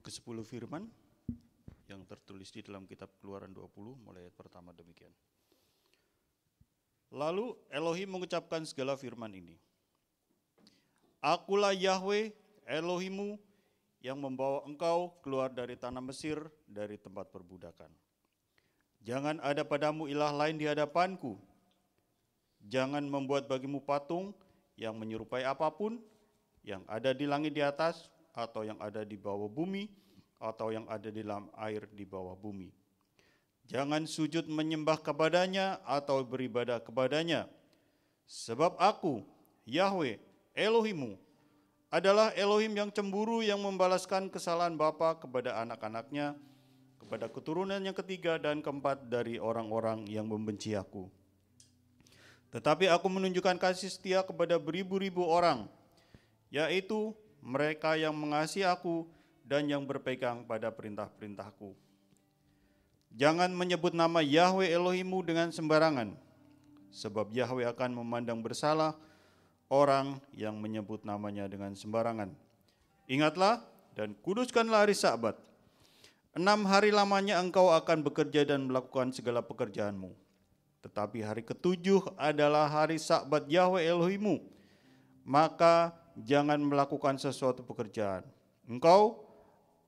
Ke-10 firman yang tertulis di dalam kitab Keluaran 20 mulai ayat pertama demikian. Lalu Elohim mengucapkan segala firman ini. Akulah Yahweh Elohimmu yang membawa engkau keluar dari tanah Mesir, dari tempat perbudakan. Jangan ada padamu ilah lain di hadapanku. Jangan membuat bagimu patung yang menyerupai apapun yang ada di langit di atas, atau yang ada di bawah bumi, atau yang ada di dalam air di bawah bumi. Jangan sujud menyembah kepadanya atau beribadah kepadanya. Sebab aku, Yahweh, Elohimmu, adalah Elohim yang cemburu, yang membalaskan kesalahan bapa kepada anak-anaknya, kepada keturunan yang ketiga dan keempat dari orang-orang yang membenci aku. Tetapi aku menunjukkan kasih setia kepada beribu-ribu orang, yaitu mereka yang mengasihi aku dan yang berpegang pada perintah-perintahku. Jangan menyebut nama Yahweh Elohimmu dengan sembarangan, sebab Yahweh akan memandang bersalah orang yang menyebut namanya dengan sembarangan. Ingatlah dan kuduskanlah hari Sabat. 6 hari lamanya engkau akan bekerja dan melakukan segala pekerjaanmu. Tetapi hari ke-7 adalah hari Sabat Yahweh Elohimmu. Maka jangan melakukan sesuatu pekerjaan. Engkau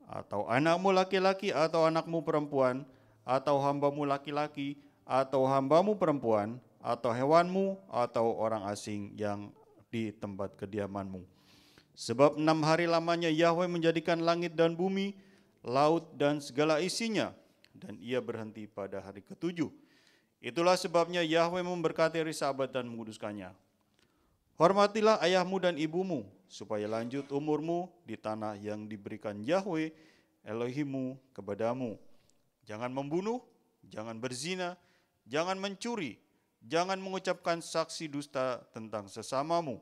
atau anakmu laki-laki atau anakmu perempuan, atau hambamu laki-laki atau hambamu perempuan, atau hewanmu atau orang asing yang di tempat kediamanmu. Sebab 6 hari lamanya Yahweh menjadikan langit dan bumi, laut dan segala isinya, dan ia berhenti pada hari ke-7. Itulah sebabnya Yahweh memberkati hari Sabat dan menguduskannya. Hormatilah ayahmu dan ibumu, supaya lanjut umurmu di tanah yang diberikan Yahweh Elohimmu kepadamu. Jangan membunuh, jangan berzina, jangan mencuri, jangan mengucapkan saksi dusta tentang sesamamu,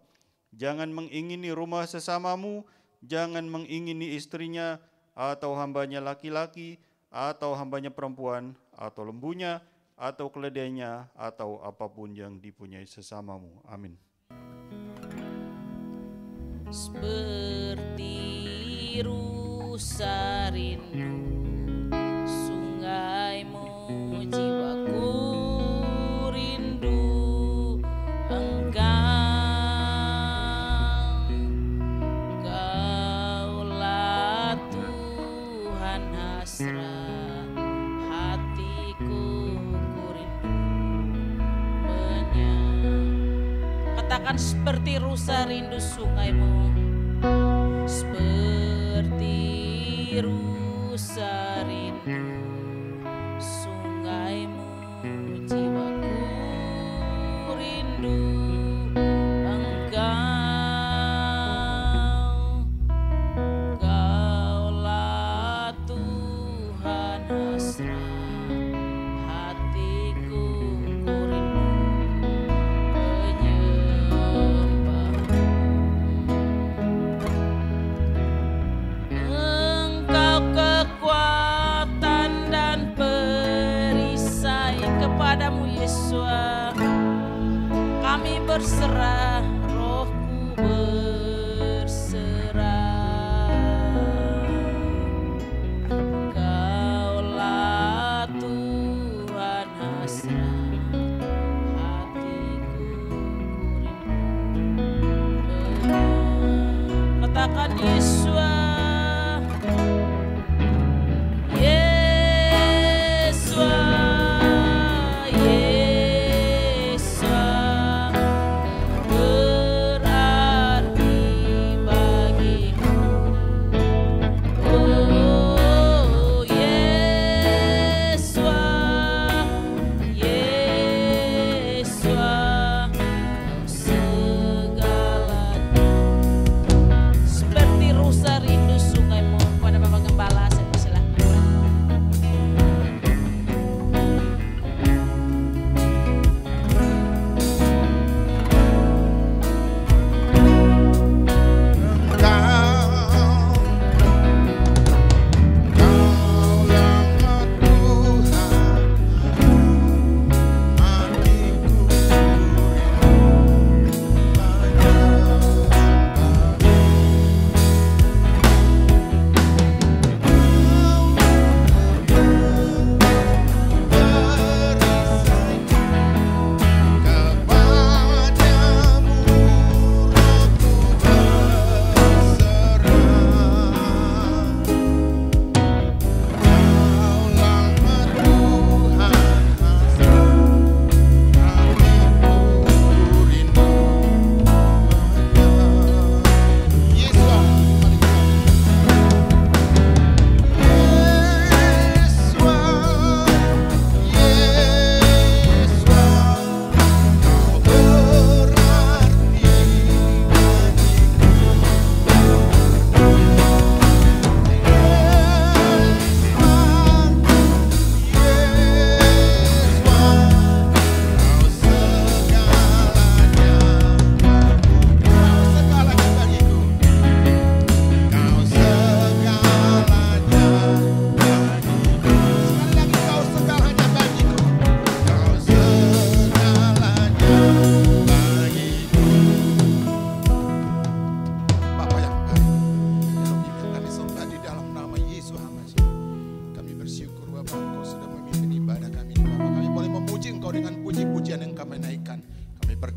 jangan mengingini rumah sesamamu, jangan mengingini istrinya, atau hambanya laki-laki, atau hambanya perempuan, atau lembunya, atau keledainya, atau apapun yang dipunyai sesamamu. Amin. Seperti rusa rindu sungaimu, jiwaku rindu Engkau. Kaulah Tuhan hasrat hatiku, ku rindu katakan seperti rusa rindu sungaimu, seperti rusa rindu sungaimu, jiwaku rindu Engkau. Kaulah Tuhan hasrat hatiku, ku rindu menyembahmu. Engkau kekuatan dan perisai, kepadamu Yesus kami berserah, rohku berserah. Kaulah Tuhan hasrat hatiku, ku rindu. Katakan Yesus.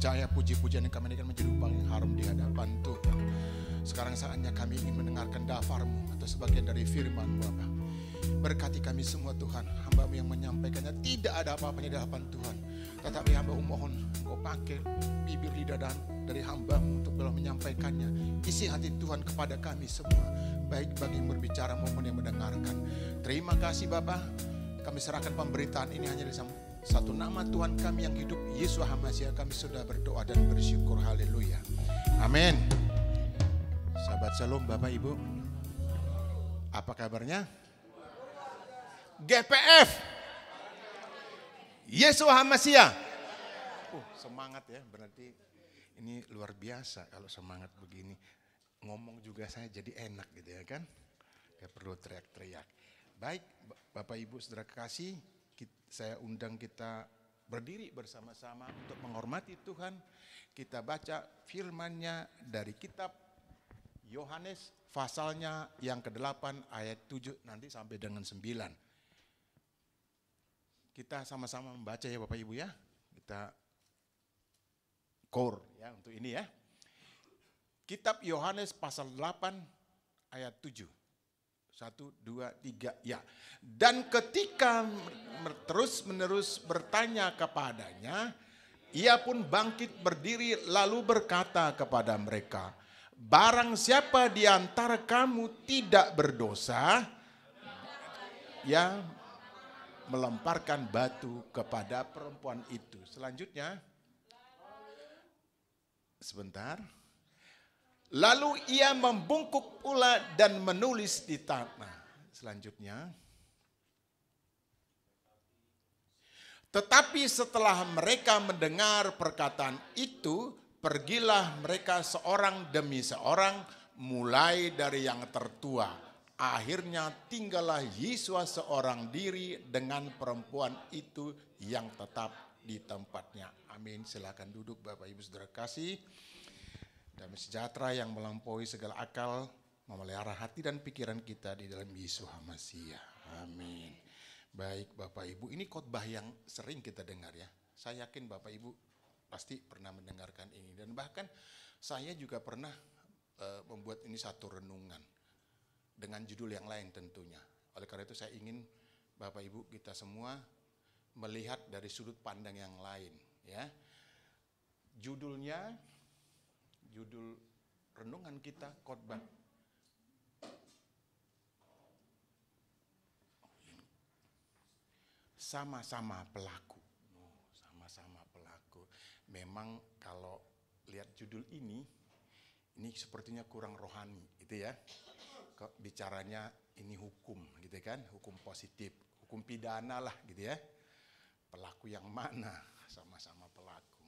percaya puji-pujian yang kami naikkan menjadi paling harum di hadapan Tuhan. Sekarang saatnya kami ingin mendengarkan dafarmu atau sebagian dari firman Bapa. Berkati kami semua Tuhan, hamba-Mu yang menyampaikannya tidak ada apa-apanya di hadapan Tuhan. Tetapi hamba mohon Engkau pakai bibir lidah dan dari hamba-Mu untuk dalam menyampaikannya. Isi hati Tuhan kepada kami semua, baik bagi yang berbicara maupun yang mendengarkan. Terima kasih Bapa. Kami serahkan pemberitaan ini hanya di satu nama Tuhan kami yang hidup, Yesus HaMasiah. Kami sudah berdoa dan bersyukur. Haleluya. Amin. Sahabat Shalom, Bapak Ibu, apa kabarnya? GPF, Yesus HaMasiah. Semangat ya, berarti ini luar biasa kalau semangat begini. Ngomong juga saya jadi enak gitu ya kan. Gak perlu teriak-teriak. Baik, Bapak Ibu Saudara kasih, saya undang kita berdiri bersama-sama untuk menghormati Tuhan. Kita baca firman-Nya dari kitab Yohanes pasalnya yang ke-8 ayat 7 nanti sampai dengan 9. Kita sama-sama membaca ya Bapak Ibu ya. Kita core ya untuk ini ya. Kitab Yohanes pasal 8 ayat 7. 1, 2, 3 ya. Dan ketika terus-menerus bertanya kepadanya, ia pun bangkit berdiri lalu berkata kepada mereka, barang siapa di antara kamu tidak berdosa, ya melemparkan batu kepada perempuan itu. Selanjutnya, sebentar. Lalu ia membungkuk pula dan menulis di tanah. Selanjutnya. Tetapi setelah mereka mendengar perkataan itu, pergilah mereka seorang demi seorang, mulai dari yang tertua. Akhirnya tinggallah Yesus seorang diri dengan perempuan itu yang tetap di tempatnya. Amin. Silakan duduk Bapak Ibu Saudara kasih. Damai sejahtera yang melampaui segala akal memelihara hati dan pikiran kita di dalam Yesus HaMasiah. Amin. Baik Bapak Ibu, ini khotbah yang sering kita dengar ya. Saya yakin Bapak Ibu pasti pernah mendengarkan ini. Dan bahkan saya juga pernah membuat ini satu renungan. Dengan judul yang lain tentunya. Oleh karena itu saya ingin Bapak Ibu kita semua melihat dari sudut pandang yang lain. Ya. Judul renungan kita khotbah. Sama-sama pelaku. Sama-sama pelaku. Memang kalau lihat judul ini sepertinya kurang rohani gitu ya. Kok bicaranya ini hukum gitu kan, hukum positif, hukum pidana lah gitu ya. Pelaku yang mana? Sama-sama pelaku.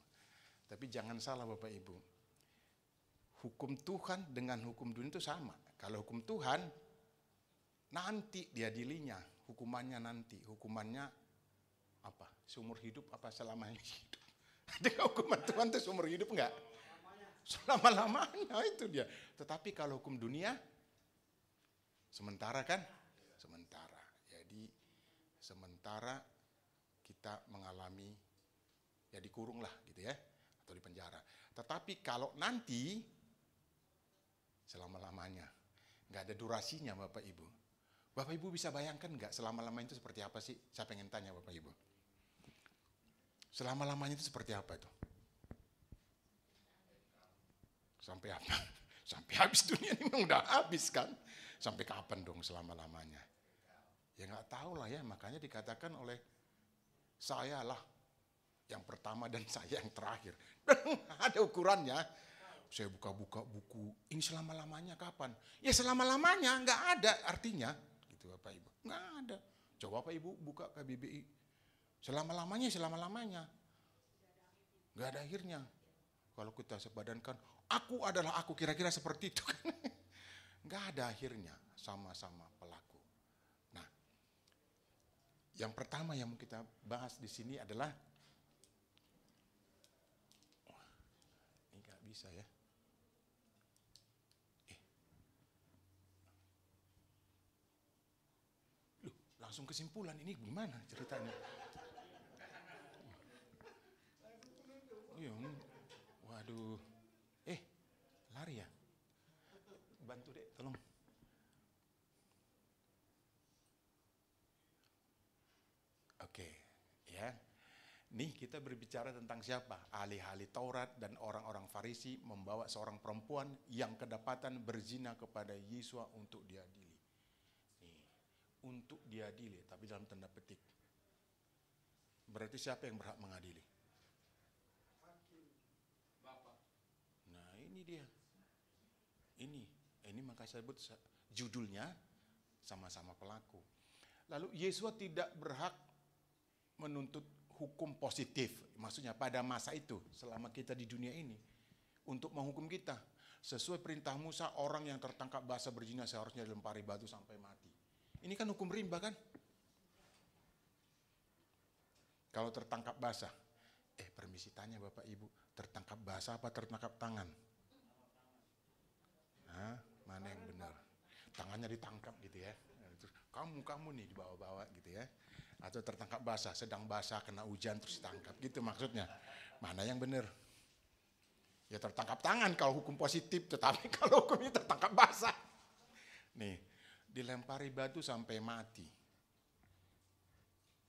Tapi jangan salah Bapak Ibu. Hukum Tuhan dengan hukum dunia itu sama. Kalau hukum Tuhan, nanti diadilinya, hukumannya nanti. Hukumannya apa? Seumur hidup apa selamanya hidup? Ada hukuman Tuhan itu seumur hidup enggak? Selama-lamanya itu dia. Tetapi kalau hukum dunia, sementara kan? Sementara. Jadi sementara kita mengalami, ya dikurung lah gitu ya. Atau di penjara. Tetapi kalau nanti, selama-lamanya. Nggak ada durasinya Bapak Ibu. Bapak Ibu bisa bayangkan nggak selama-lamanya itu seperti apa sih? Saya pengen tanya Bapak Ibu. Selama-lamanya itu seperti apa itu? Sampai apa? Sampai habis dunia ini memang udah habis kan? Sampai kapan dong selama-lamanya? Ya nggak tahu lah ya, makanya dikatakan oleh saya lah yang pertama dan saya yang terakhir. Ada ukurannya. Saya buka-buka buku, ini selama-lamanya kapan? Ya selama-lamanya, nggak ada artinya. Gitu Bapak Ibu, nggak ada. Coba Bapak Ibu buka KBBI. Selama-lamanya, selama-lamanya. Nggak ada akhirnya. Kalau kita sebadankan, aku adalah aku, kira-kira seperti itu kan. Nggak ada akhirnya, sama-sama pelaku. Nah, yang pertama yang mau kita bahas di sini adalah, ini nggak bisa ya. Langsung kesimpulan, ini gimana ceritanya? Waduh, lari ya? Bantu deh, tolong. Oke, ya. Nih kita berbicara tentang siapa? Ahli-ahli Taurat dan orang-orang Farisi membawa seorang perempuan yang kedapatan berzina kepada Yesus untuk diadili. untuk diadili, tapi dalam tanda petik. Berarti siapa yang berhak mengadili? Nah ini dia. Ini maka saya sebut judulnya sama-sama pelaku. Lalu Yesus tidak berhak menuntut hukum positif. Maksudnya pada masa itu, selama kita di dunia ini, untuk menghukum kita. Sesuai perintah Musa, orang yang tertangkap basah berzina seharusnya dilempari batu sampai mati. Ini kan hukum rimba kan? Kalau tertangkap basah, permisi tanya Bapak Ibu, tertangkap basah apa tertangkap tangan? Hah? Mana yang benar? Tangannya ditangkap gitu ya. Terus kamu nih dibawa-bawa gitu ya. Atau tertangkap basah, sedang basah kena hujan terus ditangkap gitu maksudnya. Mana yang benar? Ya tertangkap tangan kalau hukum positif, tetapi kalau hukumnya tertangkap basah. Nih, dilempari batu sampai mati.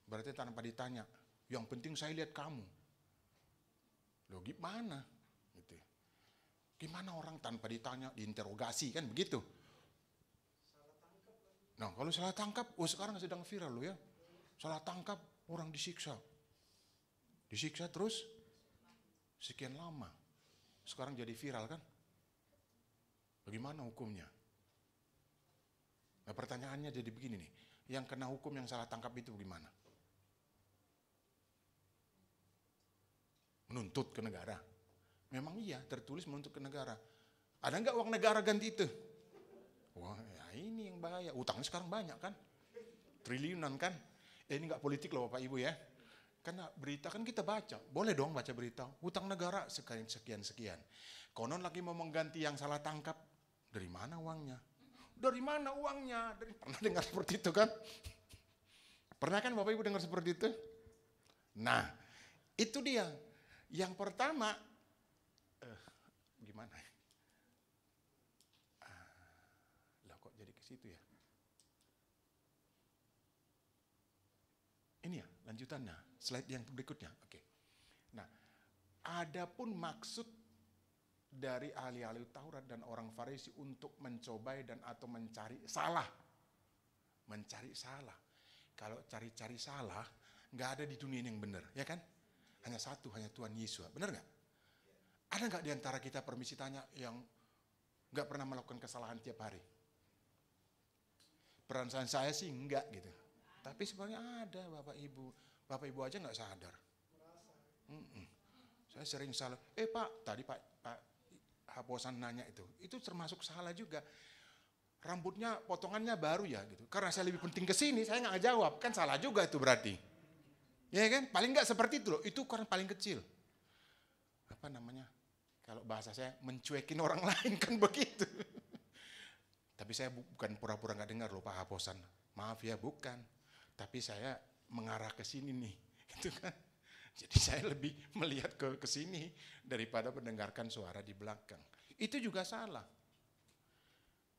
Berarti tanpa ditanya, yang penting saya lihat kamu. Loh gimana? Gitu. Gimana orang tanpa ditanya, diinterogasi kan begitu? Nah kalau salah tangkap, sekarang sedang viral loh ya. Salah tangkap, orang disiksa. Disiksa terus sekian lama. Sekarang jadi viral kan? Bagaimana hukumnya? Nah pertanyaannya jadi begini nih. Yang kena hukum yang salah tangkap itu bagaimana? Menuntut ke negara. Memang iya tertulis menuntut ke negara. Ada nggak uang negara ganti itu? Wah ya ini yang bahaya. Utangnya sekarang banyak kan? Triliunan kan? Ini nggak politik loh Bapak Ibu ya. Karena berita kan kita baca, boleh dong baca berita, hutang negara sekian-sekian. Konon lagi mau mengganti yang salah tangkap, dari mana uangnya? Dari mana uangnya? Pernah dengar seperti itu kan? Pernah kan Bapak Ibu dengar seperti itu? Nah, itu dia. Yang pertama, gimana? Lah kok jadi ke situ ya? Ini ya lanjutannya, slide yang berikutnya. Oke. Nah, adapun maksud dari ahli-ahli Taurat dan orang Farisi untuk mencobai dan atau mencari salah. Mencari salah. Kalau cari-cari salah, nggak ada di dunia ini yang benar, ya kan? Hanya satu, hanya Tuhan Yesus. Benar nggak? Ada nggak di antara kita permisi tanya yang nggak pernah melakukan kesalahan tiap hari? Perasaan saya sih enggak gitu. Tapi sebenarnya ada Bapak Ibu aja nggak sadar. Saya sering salah. Pak, tadi Pak Haposan nanya itu termasuk salah juga. Rambutnya potongannya baru ya gitu. Karena saya lebih penting ke sini, saya nggak jawab. Kan salah juga itu berarti. Ya kan? Paling nggak seperti itu loh. Itu kan paling kecil. Apa namanya? Kalau bahasa saya mencuekin orang lain kan begitu. Tapi saya bukan pura-pura nggak dengar loh Pak Haposan. Maaf ya, bukan. Tapi saya mengarah ke sini nih, gitu kan. Jadi saya lebih melihat ke sini daripada mendengarkan suara di belakang. Itu juga salah.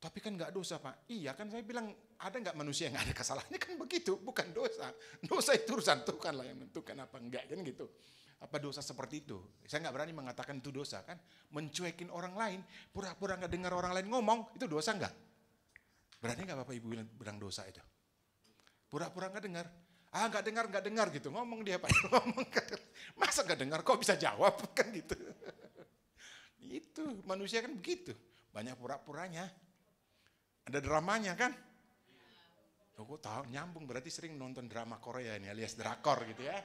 Tapi kan nggak dosa Pak. Iya kan saya bilang ada nggak manusia yang nggak ada kesalahannya kan begitu, bukan dosa. Dosa itu urusan Tuhan lah yang menentukan apa enggak kan gitu. Apa dosa seperti itu? Saya nggak berani mengatakan itu dosa kan. Mencuekin orang lain, pura-pura nggak dengar orang lain ngomong, itu dosa nggak? Berani nggak Bapak Ibu bilang dosa itu? Pura-pura nggak dengar. Nggak dengar gitu. Ngomong dia Pak. Ngomong. Masa nggak dengar? Kok bisa jawab kan gitu. Itu manusia kan begitu. Banyak pura-puranya. Ada dramanya kan? Kok tahu nyambung berarti sering nonton drama Korea ini alias drakor gitu ya.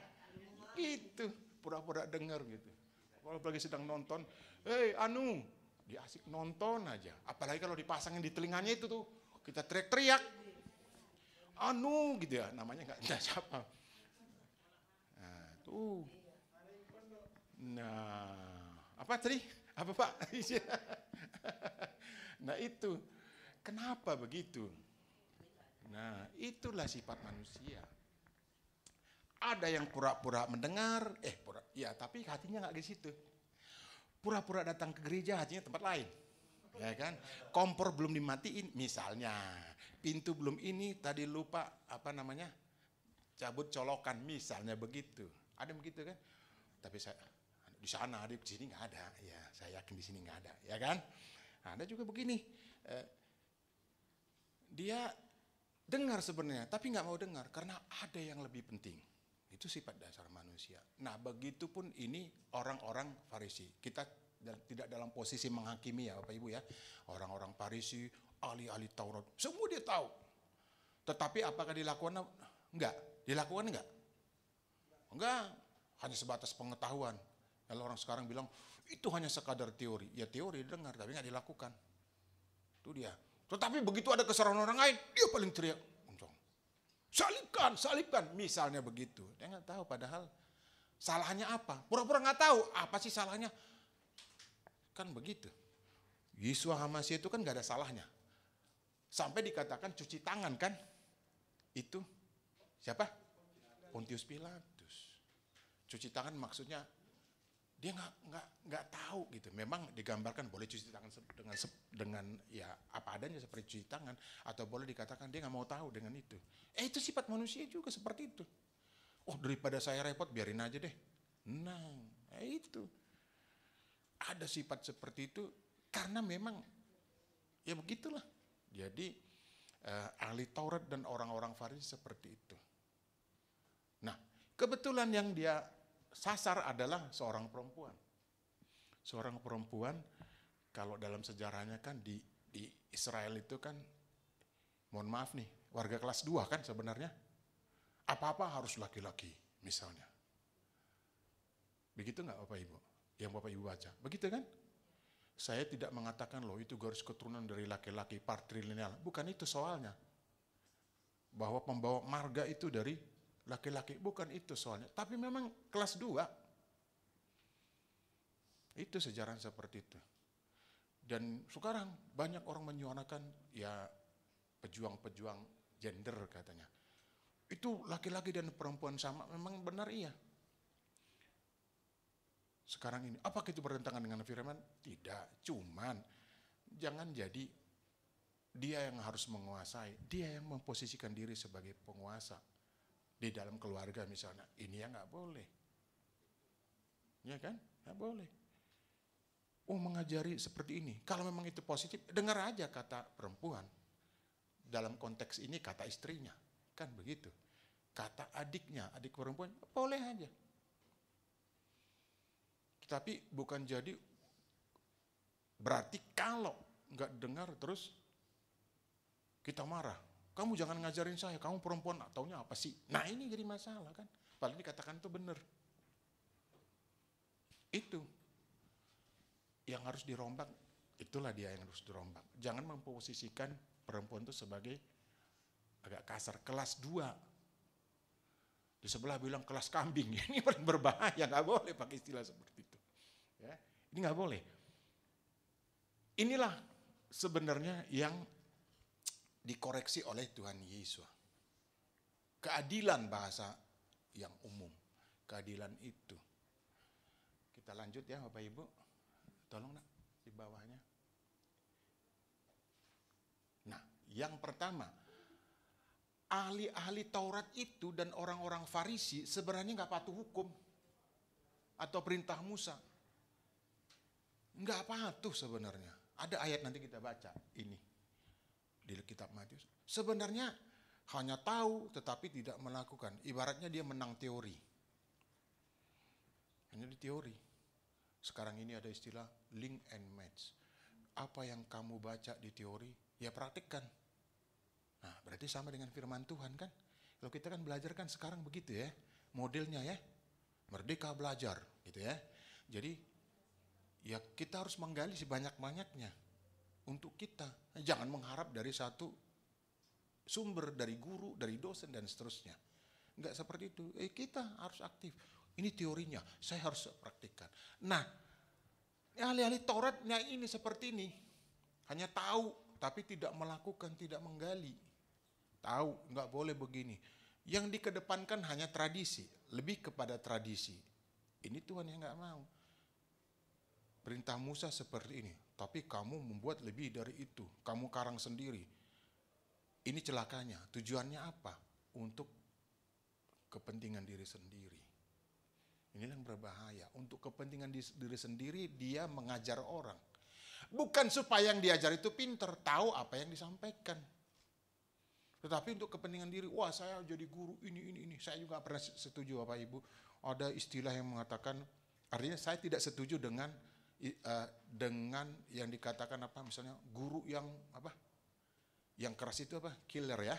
Gitu. Pura-pura dengar gitu. Kalau lagi sedang nonton, dia asik nonton aja. Apalagi kalau dipasangin di telinganya itu tuh, kita teriak-teriak. Gitu ya, namanya nggak siapa. Nah, tuh. Nah, apa tadi? Apa Pak? Nah itu, kenapa begitu? Nah, itulah sifat manusia. Ada yang pura-pura mendengar, tapi hatinya nggak di situ. Pura-pura datang ke gereja, hatinya tempat lain. Ya kan? Kompor belum dimatiin misalnya. Pintu belum ini, tadi lupa cabut colokan misalnya begitu. Ada begitu kan? Tapi saya di sana, di sini nggak ada. Ya, saya yakin di sini nggak ada, ya kan? Ada juga begini. Dia dengar sebenarnya, tapi nggak mau dengar karena ada yang lebih penting. Itu sifat dasar manusia. Nah, begitupun ini orang-orang Farisi. Kita tidak dalam posisi menghakimi ya Bapak Ibu ya. Orang-orang Farisi, ahli-ahli Taurat, semua dia tahu. Tetapi apakah dilakukan? Enggak. Dilakukan enggak? Enggak. Hanya sebatas pengetahuan. Kalau orang sekarang bilang, itu hanya sekadar teori. Ya teori dengar, tapi enggak dilakukan. Itu dia. Tetapi begitu ada kesalahan orang lain, dia paling teriak. Salibkan, salibkan. Misalnya begitu. Dia nggak tahu padahal salahnya apa. Pura-pura nggak tahu apa sih salahnya. Kan begitu. Yesua HaMashiach itu kan nggak ada salahnya. Sampai dikatakan cuci tangan kan. Itu siapa? Pontius Pilatus. Cuci tangan maksudnya dia nggak tahu gitu. Memang digambarkan boleh cuci tangan dengan ya apa adanya seperti cuci tangan, atau boleh dikatakan dia nggak mau tahu dengan itu. Itu sifat manusia juga seperti itu. Oh, daripada saya repot biarin aja deh. Nah, itu ada sifat seperti itu karena memang ya begitulah. Jadi ahli Taurat dan orang-orang Farisi seperti itu. Nah, kebetulan yang dia sasar adalah seorang perempuan. Seorang perempuan, kalau dalam sejarahnya kan di Israel itu kan, mohon maaf nih, warga kelas 2 kan sebenarnya. Apa-apa harus laki-laki misalnya. Begitu nggak Bapak Ibu? Yang Bapak Ibu baca. Begitu kan? Saya tidak mengatakan loh itu garis keturunan dari laki-laki patrilineal. Bukan itu soalnya. Bahwa pembawa marga itu dari laki-laki, bukan itu soalnya. Tapi memang kelas 2. Itu sejarah seperti itu. Dan sekarang banyak orang menyuarakan ya pejuang-pejuang gender katanya. Itu laki-laki dan perempuan sama, memang benar iya. Sekarang ini, apakah itu bertentangan dengan firman? Tidak, cuman jangan jadi dia yang harus menguasai, dia yang memposisikan diri sebagai penguasa. Di dalam keluarga misalnya, ini ya nggak boleh. Ya kan? Nggak boleh. Oh, mengajari seperti ini. Kalau memang itu positif, dengar aja kata perempuan. Dalam konteks ini kata istrinya. Kan begitu. Kata adiknya, adik perempuan, boleh aja. Tapi bukan jadi berarti kalau nggak dengar terus kita marah. Kamu jangan ngajarin saya, kamu perempuan, taunya apa sih? Nah ini jadi masalah kan. Padahal dikatakan itu benar. Itu yang harus dirombak, itulah dia yang harus dirombak. Jangan memposisikan perempuan itu sebagai agak kasar, kelas 2. Di sebelah bilang kelas kambing, ini paling berbahaya, nggak boleh pakai istilah seperti itu. Ya, ini nggak boleh. Inilah sebenarnya yang dikoreksi oleh Tuhan Yesus. Keadilan bahasa yang umum. Keadilan itu. Kita lanjut ya Bapak Ibu. Tolong nak di bawahnya. Nah, yang pertama, ahli-ahli Taurat itu dan orang-orang Farisi sebenarnya nggak patuh hukum atau perintah Musa. Nggak patuh sebenarnya. Ada ayat nanti kita baca ini di kitab Matius. Sebenarnya hanya tahu tetapi tidak melakukan. Ibaratnya dia menang teori. Hanya di teori. Sekarang ini ada istilah link and match. Apa yang kamu baca di teori, ya praktikkan. Nah, berarti sama dengan firman Tuhan kan? Kalau kita kan belajar kan sekarang begitu ya, modelnya ya, merdeka belajar gitu ya. Jadi ya kita harus menggali sebanyak-banyaknya untuk kita. Jangan mengharap dari satu sumber, dari guru, dari dosen dan seterusnya. Enggak seperti itu. Kita harus aktif. Ini teorinya, saya harus praktikkan. Nah, ahli-ahli Tauratnya ini seperti ini. Hanya tahu, tapi tidak melakukan, tidak menggali. Tahu, enggak boleh begini. Yang dikedepankan hanya tradisi, lebih kepada tradisi. Ini Tuhan yang enggak mau. Perintah Musa seperti ini, tapi kamu membuat lebih dari itu. Kamu karang sendiri. Ini celakanya. Tujuannya apa? Untuk kepentingan diri sendiri. Ini yang berbahaya. Untuk kepentingan diri sendiri dia mengajar orang. Bukan supaya yang diajar itu pintar, tahu apa yang disampaikan. Tetapi untuk kepentingan diri, wah saya jadi guru ini. Saya juga pernah setuju Bapak Ibu. Ada istilah yang mengatakan, artinya saya tidak setuju dengan yang dikatakan apa, misalnya guru yang apa, yang keras itu apa, killer ya,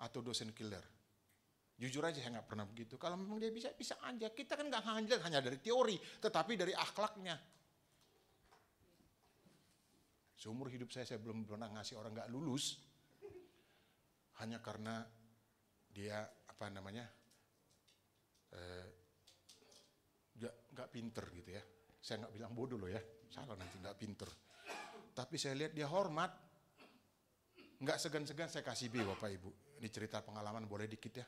atau dosen killer. Jujur aja saya nggak pernah begitu. Kalau memang dia bisa aja. Kita kan nggak hanya dari teori, tetapi dari akhlaknya. Seumur hidup saya belum pernah ngasih orang nggak lulus hanya karena dia apa namanya nggak pinter gitu ya. Saya nggak bilang bodoh loh ya, salah nanti nggak pinter. Tapi saya lihat dia hormat, nggak segan-segan saya kasih B Bapak Ibu. Ini cerita pengalaman boleh dikit ya.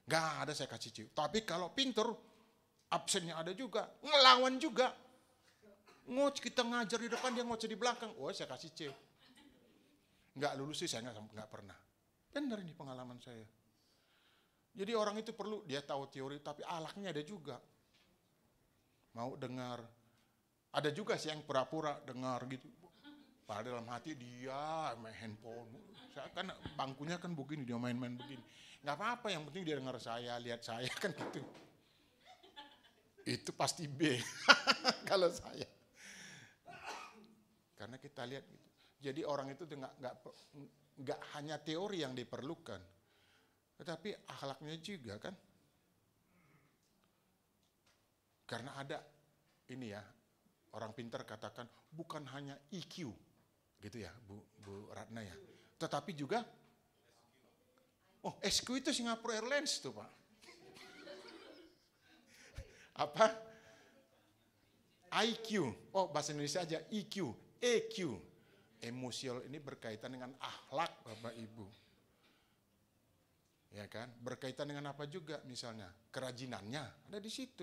Nggak ada saya kasih C. Tapi kalau pinter, absennya ada juga, ngelawan juga. Kita ngajar di depan, dia ngoceh di belakang. Oh saya kasih C. Nggak lulus sih saya nggak pernah. Benar ini pengalaman saya. Jadi orang itu perlu, dia tahu teori tapi alaknya ada juga. Mau dengar. Ada juga sih yang pura-pura dengar gitu. Padahal dalam hati dia main handphone. Saya kan bangkunya kan begini, dia main-main begini. Nggak apa-apa, yang penting dia dengar saya, lihat saya kan gitu. Itu pasti B kalau saya. Karena kita lihat gitu. Jadi orang itu nggak hanya teori yang diperlukan, tetapi akhlaknya juga kan. Karena ada ini ya, orang pintar katakan bukan hanya IQ, gitu ya Bu Ratna ya, tetapi juga SQ itu Singapore Airlines tuh Pak. Apa? IQ, bahasa Indonesia aja EQ, EQ. Emosional ini berkaitan dengan akhlak Bapak Ibu. Ya kan? Berkaitan dengan apa juga misalnya? Kerajinannya ada di situ.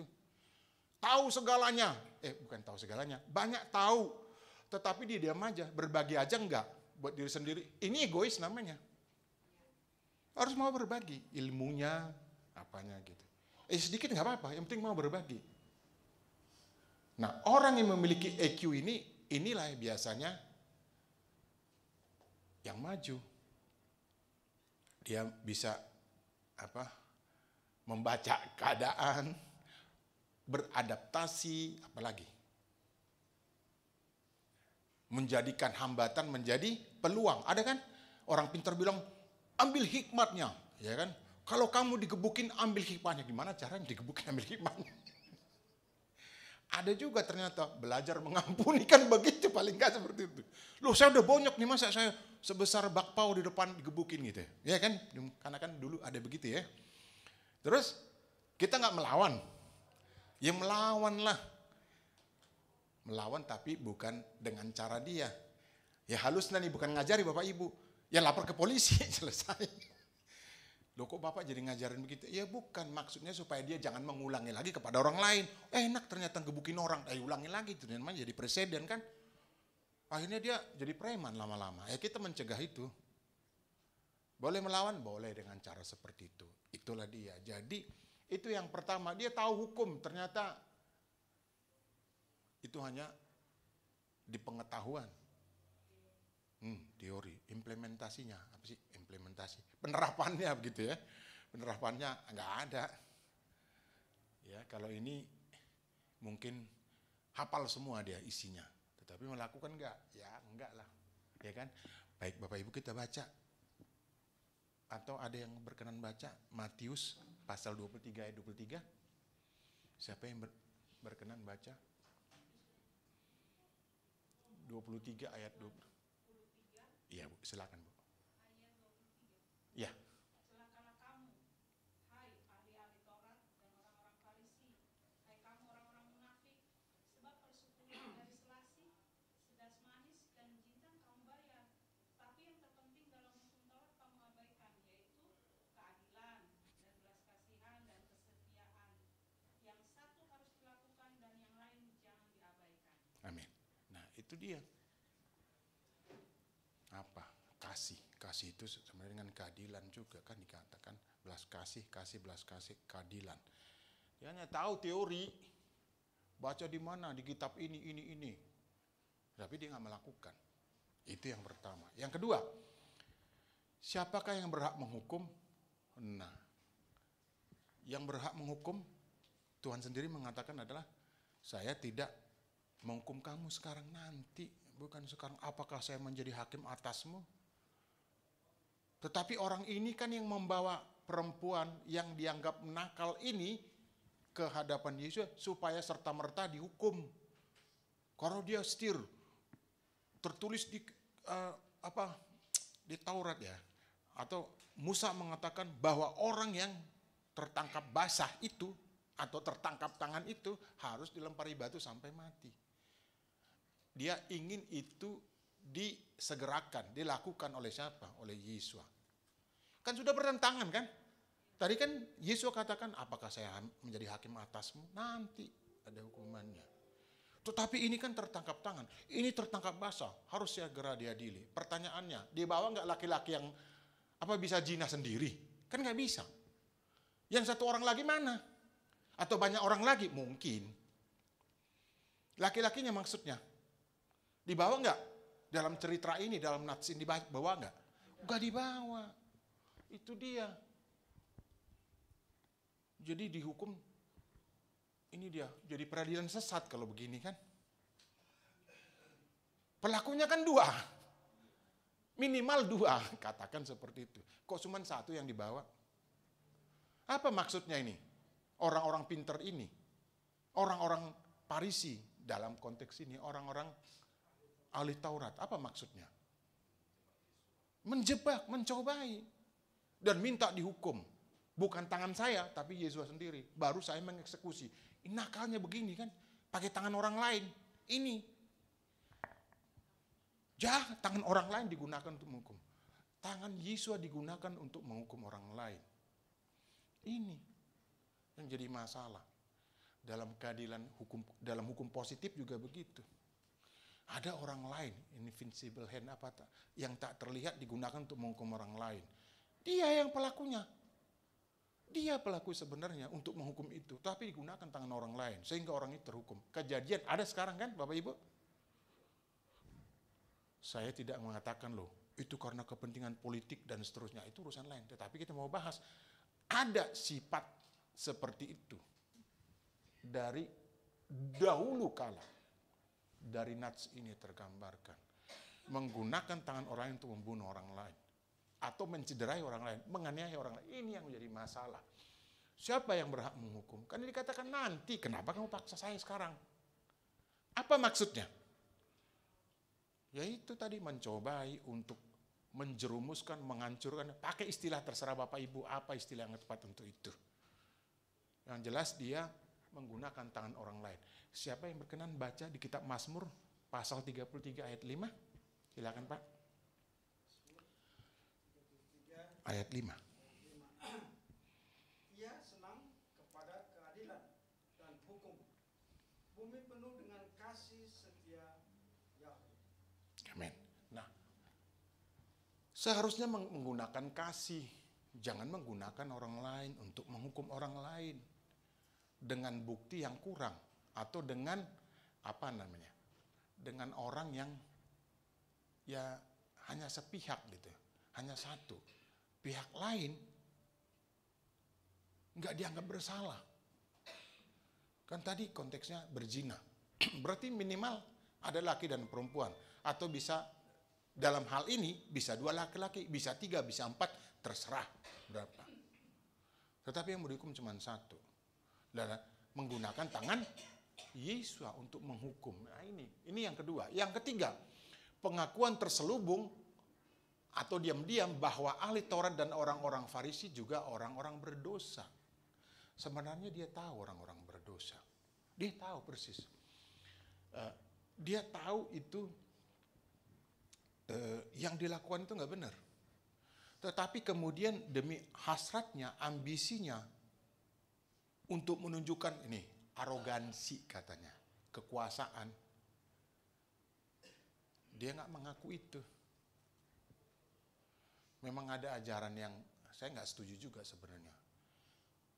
Tahu segalanya. Bukan tahu segalanya. Banyak tahu. Tetapi dia diam aja. Berbagi aja enggak. Buat diri sendiri. Ini egois namanya. Harus mau berbagi. Ilmunya, apanya gitu. Sedikit enggak apa-apa. Yang penting mau berbagi. Nah, orang yang memiliki EQ inilah biasanya yang maju. Dia bisa membaca keadaan, beradaptasi, apalagi menjadikan hambatan menjadi peluang. Ada kan orang pintar bilang ambil hikmatnya, ya kan? Kalau kamu digebukin ambil hikmahnya. Gimana caranya digebukin ambil hikmahnya? Ada juga ternyata belajar mengampuni, kan begitu, paling enggak seperti itu. Loh saya udah bonyok nih, masa saya sebesar bakpao di depan digebukin gitu ya. Ya kan, karena kan dulu ada begitu ya. Terus kita nggak melawan. Ya melawan lah. Melawan tapi bukan dengan cara dia. Ya halus nih, bukan ngajari Bapak Ibu. Ya lapor ke polisi, selesai. Loh kok Bapak jadi ngajarin begitu? Ya bukan, maksudnya supaya dia jangan mengulangi lagi kepada orang lain. Enak ternyata ngebukin orang, ulangi lagi. Itu namanya jadi presiden kan. Akhirnya dia jadi preman lama-lama. Ya kita mencegah itu. Boleh melawan? Boleh dengan cara seperti itu. Itulah dia. Jadi itu yang pertama, dia tahu hukum. Ternyata itu hanya di pengetahuan. Teori, implementasinya apa sih? Implementasi, penerapannya begitu ya. Penerapannya nggak ada. Ya kalau ini mungkin hafal semua dia isinya, tetapi melakukan enggak? Ya enggak lah, ya kan? Baik Bapak Ibu kita baca. Atau ada yang berkenan baca Matius pasal 23 ayat 23? Siapa yang berkenan baca? 23 ayat 20. Iya Bu, silakan Bu. Ya. Celakalah kamu, hai ahli-ahli Taurat dan orang-orang Farisi, hai kamu orang-orang munafik, sebab persepuluhan dari selasi, sedas manis dan jintan kamu bayar. Tapi yang terpenting dalam hukum Taurat kamu abaikan, yaitu keadilan dan belas kasihan dan kesetiaan. Yang satu harus dilakukan dan yang lain jangan diabaikan. Amin. Nah itu dia. Apa? Kasih. Kasih itu sebenarnya dengan keadilan juga kan dikatakan. Belas kasih, belas kasih, keadilan. Dia hanya tahu teori. Baca di mana? Di kitab ini. Tapi dia nggak melakukan. Itu yang pertama. Yang kedua, Siapakah yang berhak menghukum? Nah, yang berhak menghukum Tuhan sendiri mengatakan adalah, saya tidak menghukum kamu sekarang, nanti, bukan sekarang. Apakah saya menjadi hakim atasmu? Tetapi orang ini kan yang membawa perempuan yang dianggap nakal ini ke hadapan Yesus supaya serta-merta dihukum. Kalau dia setir, tertulis di di Taurat ya, atau Musa mengatakan bahwa orang yang tertangkap basah itu atau tertangkap tangan itu harus dilempari batu sampai mati. Dia ingin itu disegerakan, dilakukan oleh siapa? Oleh Yesus. Kan sudah bertentangan kan? Tadi kan Yesus katakan, apakah saya menjadi hakim atasmu? Nanti ada hukumannya. Tetapi ini kan tertangkap tangan, ini tertangkap basah, harus segera diadili. Pertanyaannya, dibawa nggak laki-laki yang bisa zina sendiri? Kan nggak bisa. Yang satu orang lagi mana? Atau banyak orang lagi? Mungkin. Laki-lakinya maksudnya. Dibawa nggak? Dalam cerita ini, dalam nats ini dibawa nggak? Nggak dibawa. Itu dia. Jadi dihukum, ini dia, jadi peradilan sesat kalau begini kan. Pelakunya kan 2. Minimal 2, katakan seperti itu. Kok cuma 1 yang dibawa? Apa maksudnya ini? Orang-orang pinter ini, orang-orang Farisi dalam konteks ini, orang-orang ahli Taurat, apa maksudnya? Menjebak, mencobai, dan minta dihukum. Bukan tangan saya, tapi Yesus sendiri. Baru saya mengeksekusi. Ini nakalnya begini kan, pakai tangan orang lain. Ini. Tangan orang lain digunakan untuk menghukum. Tangan Yesus digunakan untuk menghukum orang lain. Ini yang jadi masalah. Dalam keadilan hukum, dalam hukum positif juga begitu. Ada orang lain, invisible hand yang tak terlihat digunakan untuk menghukum orang lain. Dia yang pelakunya. Dia pelaku sebenarnya untuk menghukum itu, tapi digunakan tangan orang lain sehingga orang itu terhukum. Kejadian ada sekarang kan, Bapak Ibu? Saya tidak mengatakan loh, itu karena kepentingan politik dan seterusnya, itu urusan lain. Tetapi kita mau bahas, ada sifat seperti itu dari dahulu kala, dari nats ini tergambarkan. Menggunakan tangan orang lain untuk membunuh orang lain. Atau mencederai orang lain, menganiaya orang lain. Ini yang menjadi masalah. Siapa yang berhak menghukum? Kan dikatakan nanti, kenapa kamu paksa saya sekarang? Apa maksudnya? Yaitu tadi mencobai untuk menjerumuskan, menghancurkan. Pakai istilah terserah Bapak Ibu, apa istilah yang tepat untuk itu. Yang jelas dia menggunakan tangan orang lain. Siapa yang berkenan baca di kitab Mazmur pasal 33 ayat 5? Silakan Pak. Ayat 5. Ia senang kepada keadilan dan hukum. Bumi penuh dengan kasih setia Yahweh. Amin. Nah, seharusnya menggunakan kasih. Jangan menggunakan orang lain untuk menghukum orang lain. Dengan bukti yang kurang. Atau dengan, dengan orang yang ya hanya sepihak gitu. Hanya satu. Pihak lain nggak dianggap bersalah. Kan tadi konteksnya berzina. Berarti minimal ada laki dan perempuan. Atau bisa dalam hal ini bisa 2 laki-laki, bisa 3, bisa 4, terserah berapa. Tetapi yang mau dihukum cuma 1. Dan menggunakan tangan Yesus untuk menghukum. Nah ini yang kedua. Yang ketiga, pengakuan terselubung atau diam-diam bahwa ahli Taurat dan orang-orang Farisi juga orang-orang berdosa. Sebenarnya dia tahu orang-orang berdosa. Dia tahu persis. Dia tahu itu yang dilakukan itu nggak benar. Tetapi kemudian demi hasratnya, ambisinya untuk menunjukkan ini arogansi katanya, kekuasaan. Dia nggak mengaku itu. Memang ada ajaran yang saya nggak setuju juga sebenarnya.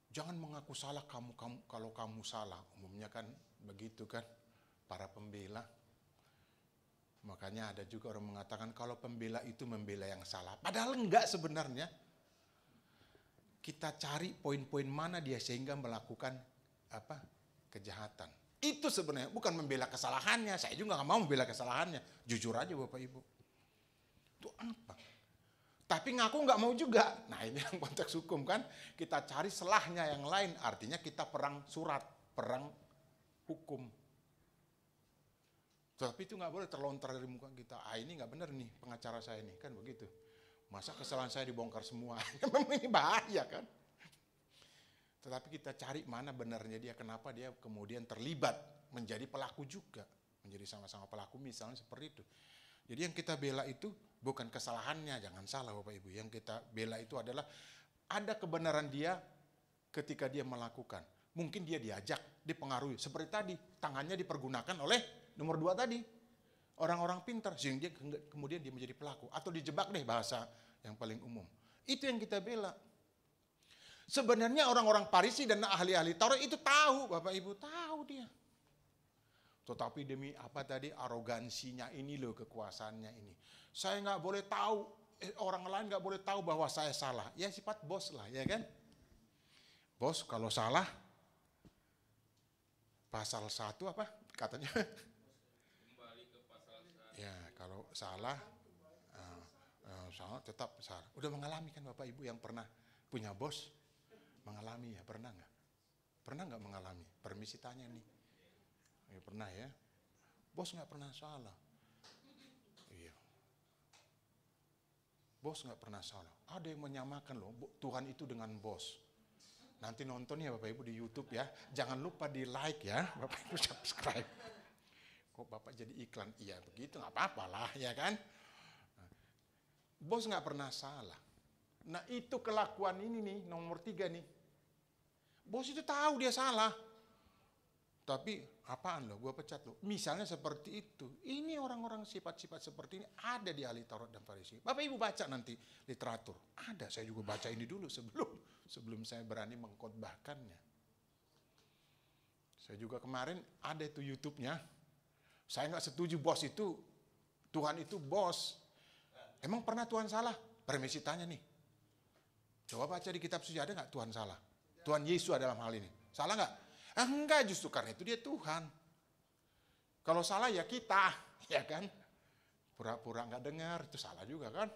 Jangan mengaku salah kalau kamu salah. Umumnya kan begitu kan para pembela. Makanya ada juga orang mengatakan kalau pembela itu membela yang salah. Padahal enggak sebenarnya. Kita cari poin-poin mana dia sehingga melakukan kejahatan. Itu sebenarnya bukan membela kesalahannya. Saya juga nggak mau membela kesalahannya. Jujur aja Bapak Ibu. Itu apa? Tapi ngaku nggak mau juga. Nah ini yang konteks hukum kan. Kita cari selahnya yang lain. Artinya kita perang surat, perang hukum. Tapi itu nggak boleh terlontar dari muka kita. Ini nggak benar nih pengacara saya nih, kan begitu. Masa kesalahan saya dibongkar semua? Memang ini bahaya kan. Tetapi kita cari mana benarnya dia, kenapa dia kemudian terlibat menjadi pelaku juga. Menjadi sama-sama pelaku misalnya seperti itu. Jadi yang kita bela itu bukan kesalahannya, jangan salah Bapak Ibu. Yang kita bela itu adalah ada kebenaran dia ketika dia melakukan. Mungkin dia diajak, dipengaruhi. Seperti tadi, tangannya dipergunakan oleh nomor 2 tadi. Orang-orang pintar, sehingga kemudian dia menjadi pelaku. Atau dijebak deh bahasa yang paling umum. Itu yang kita bela. Sebenarnya orang-orang Farisi dan ahli-ahli Taurat itu tahu, Bapak Ibu, tahu dia. Tetapi demi apa tadi, arogansinya ini loh, kekuasaannya ini. Saya nggak boleh tahu, orang lain nggak boleh tahu bahwa saya salah. Ya sifat bos lah, ya kan? Bos kalau salah, pasal 1 apa katanya? Ya, kalau salah tetap salah. Udah mengalami kan Bapak Ibu yang pernah punya bos? Mengalami ya, pernah nggak? Pernah nggak mengalami? Permisi tanya nih. Ya, pernah ya. Bos nggak pernah salah. Iya. Bos nggak pernah salah. Ada yang menyamakan loh, Tuhan itu dengan bos. Nanti nonton ya Bapak Ibu di YouTube ya. Jangan lupa di like ya, Bapak Ibu subscribe. Kok Bapak jadi iklan? Iya begitu, nggak apa-apa lah ya kan. Bos nggak pernah salah. Nah itu kelakuan ini nih, nomor 3 nih. Bos itu tahu dia salah. Tapi apaan loh, gue pecat loh. Misalnya seperti itu. Ini orang-orang sifat-sifat seperti ini ada di ahli Taurat dan Farisi. Bapak Ibu baca nanti literatur. Ada, saya juga baca ini dulu sebelum saya berani mengkhotbahkannya. Saya juga kemarin ada itu YouTube-nya. Saya nggak setuju bos itu, Tuhan itu bos. Emang pernah Tuhan salah? Permisi tanya nih. Coba baca di kitab suci, ada nggak Tuhan salah? Tuhan Yesus dalam hal ini. Salah nggak? Enggak, justru karena itu dia Tuhan. Kalau salah ya kita, ya kan? Pura-pura nggak dengar, itu salah juga kan?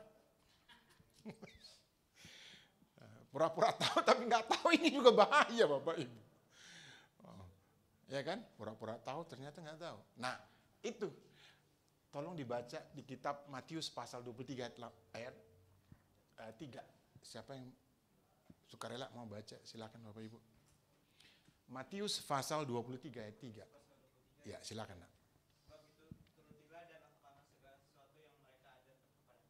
Pura-pura tahu tapi nggak tahu, ini juga bahaya Bapak Ibu. Ya kan? Pura-pura tahu ternyata nggak tahu. Nah itu, tolong dibaca di kitab Matius pasal 23 ayat 3. Siapa yang sukarela mau baca, silakan Bapak Ibu. Matius pasal 23 ayat 3. Ya, silakan Nak. Turutilah dan lakukanlah segala sesuatu yang mereka ajarkan kepadamu.